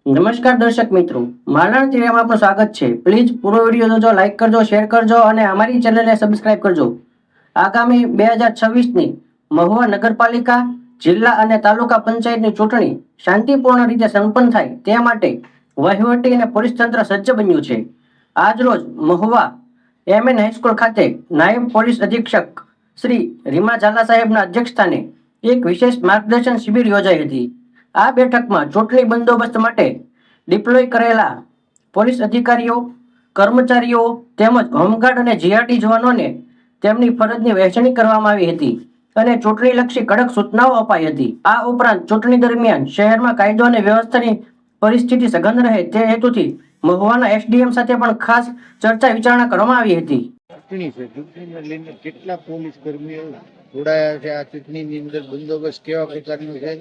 નમસ્કાર દર્શક મિત્રો, માલણ ટીવીમાં આપનું સ્વાગત છે। પ્લીઝ પૂરો વિડીયો જોજો, લાઈક કરજો, શેર કરજો અને અમારી ચેનલને સબસ્ક્રાઇબ કરજો। આગામી 2026ની મહુવા નગરપાલિકા, જિલ્લા અને તાલુકા પંચાયતની ચૂંટણી શાંતિપૂર્ણ રીતે સંપન્ન થાય તે માટે વહીવટી અને પોલીસ તંત્ર સજ્જ બન્યું છે। આજ રોજ મહુવા એમએન હાઈસ્કૂલ ખાતે નાયબ પોલીસ અધિક્ષક શ્રી રીમા ઝાલા સાહેબના અધ્યક્ષસ્થાને એક વિશેષ માર્ગદર્શન શિબિર યોજાઈ હતી। આ બેઠકમાં ચૂંટણી બંદોબસ્ત માટે ડિપ્લોય કરેલા પોલીસ અધિકારીઓ, કર્મચારીઓ તેમજ હોમગાર્ડ અને જીઆરટી જવાનોને તેમની ફરજની વહેંચણી કરવામાં આવી હતી અને ચૂંટણીલક્ષી કડક સૂચનાઓ અપાઈ હતી। આ ઉપરાંત ચૂંટણી દરમિયાન શહેરમાં કાયદો અને વ્યવસ્થાની પરિસ્થિતિ સઘન રહે તે હેતુથી મહુવાના એસડીએમ સાથે પણ ખાસ ચર્ચા વિચારણા કરવામાં આવી હતી। ચૂંટણીને લઈને કેટલા પોલીસ કર્મીઓ જોડાયા છે? આ ચૂંટણીની અંદર બંદોબસ્ત કેવા પ્રકારનો છે?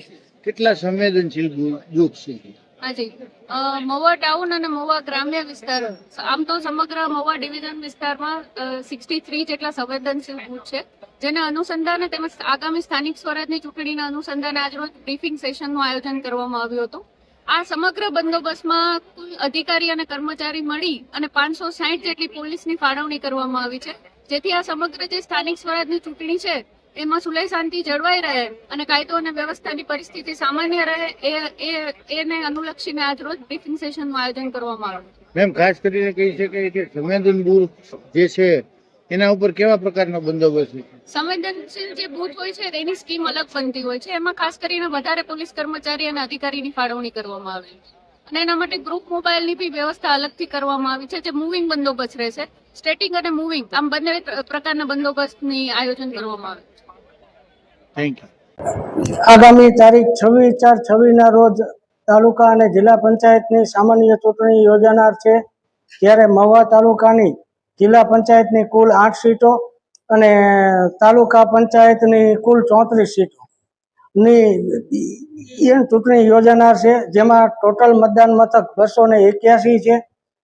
કેટલા સંવેદનશીલ બૂથ છે? હાજી, મહુવા ટાઉન અને મહુવા ગ્રામ્ય વિસ્તાર, આમ તો સમગ્ર મહુવા ડિવિઝન વિસ્તારમાં 63 જેટલા સંવેદનશીલ બૂથ છે, જેને અનુસંધાને તેમજ આગામી સ્થાનિક સ્વરાજની ચૂંટણીના અનુસંધાને આજરોજ બ્રીફિંગ સેશનનું આયોજન કરવામાં આવ્યું હતું। આ સમગ્ર બંદોબસ્તમાં કુલ અધિકારી અને કર્મચારી મળી અને 560 જેટલી પોલીસની ફાળવણી કરવામાં આવી છે, જેથી આ સમગ્ર જે સ્થાનિક સ્વરાજની ચૂંટણી છે એમાં સુલેહ શાંતિ જળવાઈ રહે અને કાયદો અને વ્યવસ્થાની પરિસ્થિતિ સામાન્ય રહે એને અનુલક્ષીને આજ રોજ બ્રીફિંગ સેશનનું આયોજન કરવામાં આવ્યું। મેમ, ખાસ કરીને કહી શકાય કે સંવેદન બૂથ જે છે એના ઉપર કેવા પ્રકારનો બંદોબસ્ત છે? સંવેદનશીલ જે બૂથ હોય છે તેની સ્કીમ અલગ બનતી હોય છે, એમાં ખાસ કરીને વધારે પોલીસ કર્મચારી અને અધિકારીની ફાળવણી કરવામાં આવે છે અને એના માટે ગ્રુપ મોબાઈલની બી વ્યવસ્થા અલગથી કરવામાં આવી છે, જે મૂવિંગ બંદોબસ્ત રહેશે। સ્ટેટિંગ અને મૂવિંગ આમ બંને પ્રકારના બંદોબસ્તની આયોજન કરવામાં આવે છે। આગામી તારીખ 26/4/26 રોજ તાલુકા અને જિલ્લા પંચાયતની સામાન્ય ચૂંટણી યોજાનાર છે, ત્યારે મહુવા તાલુકાની જિલ્લા પંચાયતની કુલ 8 સીટો અને તાલુકા પંચાયતની કુલ 34 સીટોની ચૂંટણી યોજાનાર છે, જેમાં ટોટલ મતદાન મથક 281 છે,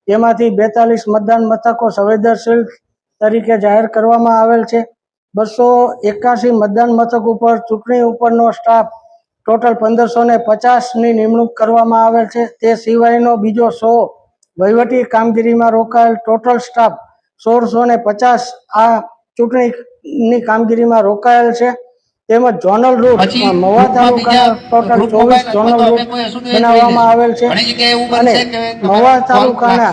જેમાંથી 42 મતદાન મથકો સંવેદનશીલ તરીકે જાહેર કરવામાં આવેલ છે। 281 મતદાન મથક ઉપર ચૂંટણી ઉપરનો સ્ટાફ ટોટલ 1550ની નિમણૂક કરવામાં આવેલ છે। તે સિવાયનો બીજો 100 વહીવટી કામગીરીમાં રોકાયેલ ટોટલ સ્ટાફ 1650 આ ચૂંટણીની કામગીરીમાં રોકાયેલ છે। તેમજ ઝોનલ રૂટ મહુવા તાલુકાના ટોટલ 24 ઝોનલ રૂટ બનાવવામાં આવેલ છે અને મહુવા તાલુકાના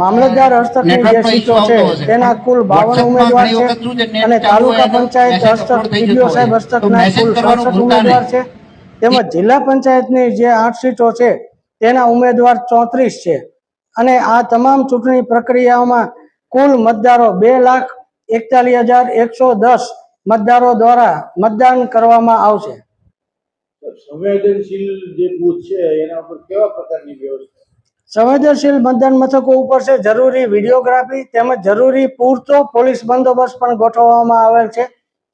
મામલતદાર હસ્તકની જે સીટો છે તેના કુલ 52 ઉમેદવાર છે અને તાલુકા પંચાયત હસ્તક ટીડીઓ સાહેબ હસ્તકના કુલ 67 ઉમેદવાર છે। તેમજ જિલ્લા પંચાયતની જે 8 સીટો છે તેના ઉમેદવાર 34 છે અને આ તમામ ચૂંટણી પ્રક્રિયાઓમાં કુલ મતદારો 2,41,110 મતદારો દ્વારા મતદાન કરવામાં આવશે। સંવેદનશીલ જે બૂથ છે એના ઉપર કેવા પ્રકારની વ્યવસ્થા? સંવેદનશીલ મતદાન મથકો ઉપર છે જરૂરી વિડીયોગ્રાફી તેમજ જરૂરી પૂરતો પોલીસ બંદોબસ્ત પણ ગોઠવવામાં આવેલ છે,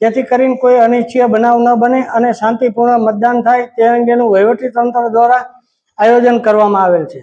જેથી કરીને કોઈ અનિચ્છનીય બનાવ ન બને અને શાંતિપૂર્ણ મતદાન થાય તે અંગેનું વહીવટી તંત્ર દ્વારા આયોજન કરવામાં આવેલ છે।